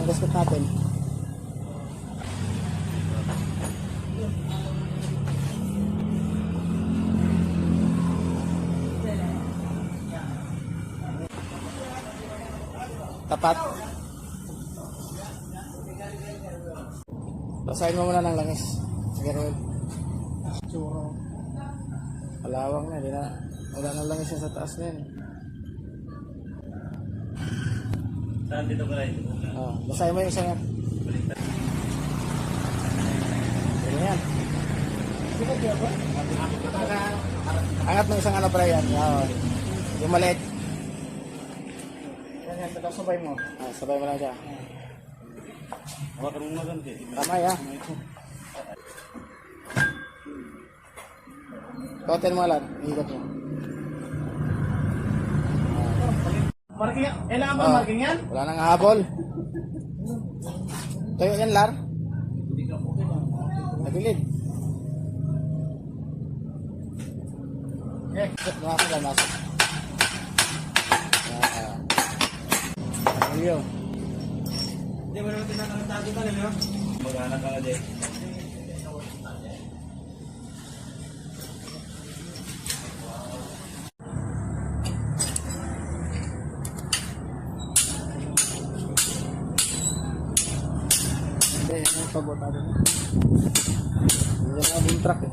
gasket natin. Tapat. Basahin mo muna ng langis. Sige, Roel. Churo. Palawang na, di na. Wala nang langis yan sa taas na yan. Saan dito ka rin? Basahin mo yung isa yan. Sige yan. Angat mo isang ano pala yan. Yung maliit. Yan, tapos sabay mo. Sabay mo lang siya. Hawakan mo maganda. Tama ya. Total mo lang. Ikot mo. Marking yan? Kailangan ba marking yan? Wala nang habol. Tayo yan, Lar. Nagilid. Masok lang, masok. Ayun. Hindi mo naman tinatangtagi pa rin, no? Mag-anak ka na din. Hindi, yung pabotado na. Hindi na yung truck eh.